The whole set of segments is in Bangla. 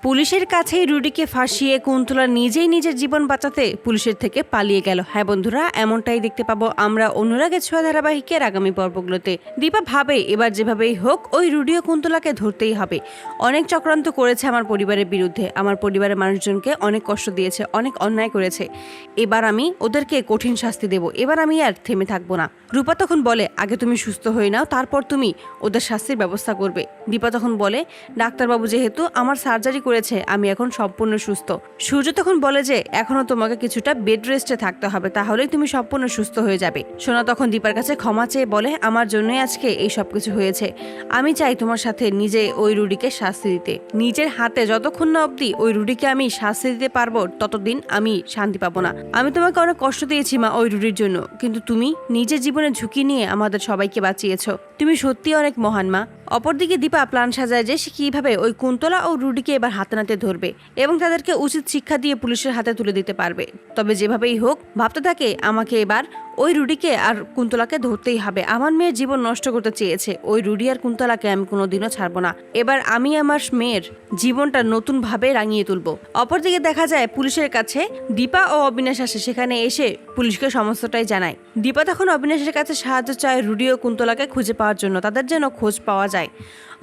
পুলিশের কাছেই রুডিকে ফাঁসিয়ে কুন্তলা নিজেই নিজের জীবন বাঁচাতে পুলিশের থেকে পালিয়ে গেল। হ্যাঁ বন্ধুরা, এমনটাই দেখতে পাবো আমরা অনুরাগের ছোঁয়া ধারাবাহিকের আগামী পর্বগুলোতে। দীপা ভাবে এবার যেভাবেই হোক ওই রুডি ও কুন্তলাকে ধরতেই হবে। অনেক চক্রান্ত করেছে আমার পরিবারের বিরুদ্ধে, আমার পরিবারের মানুষজনকে অনেক কষ্ট দিয়েছে, অনেক অন্যায় করেছে। এবার আমি ওদেরকে কঠিন শাস্তি দেব, এবার আমি আর থেমে থাকবো না। রূপা তখন বলে, আগে তুমি সুস্থ হয়ে নাও, তারপর তুমি ওদের শাস্তির ব্যবস্থা করবে। দীপা তখন বলে, ডাক্তারবাবু যেহেতু আমার সার্জারি করেছে, আমি এখন সম্পূর্ণ সুস্থ। সূর্য তখন বলে যে এখনো তোমাকে কিছুটা বেড রেস্টে থাকতে হবে, তাহলেই তুমি সম্পূর্ণ সুস্থ হয়ে যাবে। সোনা তখন দীপার কাছে ক্ষমা চেয়ে বলে, আমার জন্যই আজকে এই সব কিছু হয়েছে। আমি চাই তোমার সাথে নিজে ওই রুডিকে শাস্তি দিতে, নিজের হাতে যতক্ষণ না অবধি ওই রুডিকে আমি শাস্তি দিতে পারবো ততদিন আমি শান্তি পাবো না। আমি তোমাকে অনেক কষ্ট দিয়েছি মা ওই রুডির জন্য, কিন্তু তুমি নিজের জীবনের ঝুঁকি নিয়ে আমাদের সবাইকে বাঁচিয়েছো। তুমি সত্যি অনেক মহান মা। অপরদিকে দীপা প্ল্যান সাজায় যে সে কিভাবে ওই কুন্তলা ও রুডিকে এবার হাতে নাতে ধরবে এবং তাদেরকে উচিত শিক্ষা দিয়ে পুলিশের হাতে তুলে দিতে পারবে। তবে যেভাবেই হোক ভাবতে থাকে, আমাকে এবার ওই রুডিকে আর কুন্তলাকে ধরতেই হবে। আমার মেয়ের জীবন নষ্ট করতে চেয়েছে ওই রুডি আর কুন্তলাকে আমি কোনোদিনও ছাড়বো না। এবার আমি আমার মেয়ের জীবনটা নতুন ভাবে রাঙিয়ে তুলবো। অপরদিকে দেখা যায় পুলিশের কাছে দীপা ও অবিনাশ আসে, সেখানে এসে পুলিশকে সমস্তটাই জানায়। দীপা তখন অবিনাশের কাছে সাহায্য চায় রুডি ও কুন্তলাকে খুঁজে পাওয়ার জন্য, তাদের যেন খোঁজ পাওয়া যায়।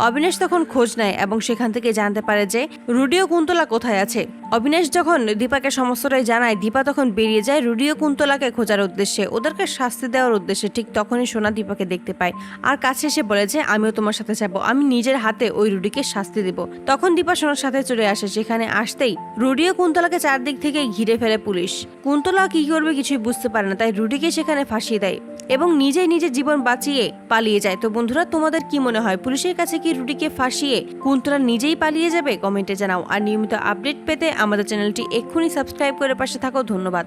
অবিনাশ তখন খোঁজ নেয় এবং সেখান থেকে জানতে পারে যে রুডি ও কুন্তলা কোথায় আছে। অবিনাশ যখন দীপাকে সমস্তটাই জানায়, দীপা তখন বেরিয়ে যায় রুডি ও কুন্তলাকে খোঁজার উদ্দেশ্যে, ওদেরকে শাস্তি দেওয়ার উদ্দেশ্যে। ঠিক তখনই সোনা দীপাকে দেখতে পায় আর কাছে এসে বলে যে আমিও তোমার সাথে যাবো, আমি নিজের হাতে ওই রুডিকে শাস্তি দেব। তখন দীপা সোনার সাথে চলে আসে। সেখানে আসতেই রুডি ও কুন্তলাকে চারদিক থেকে ঘিরে ফেলে পুলিশ। কুন্তলা কি করবে কিছুই বুঝতে পারে না, তাই রুডিকে সেখানে ফাঁসিয়ে দেয় এবং নিজেই নিজের জীবন বাঁচিয়ে পালিয়ে যায়। তো বন্ধুরা, তোমাদের কি মনে হয়, পুলিশের কাছে কি রুডিকে ফাঁসিয়ে কুন্তলা নিজেই পালিয়ে যাবে? কমেন্টে জানাও। আর নিয়মিত আপডেট পেতে আমাদের চ্যানেলটি এক্ষুনি সাবস্ক্রাইব করে পাশে থাকো। ধন্যবাদ।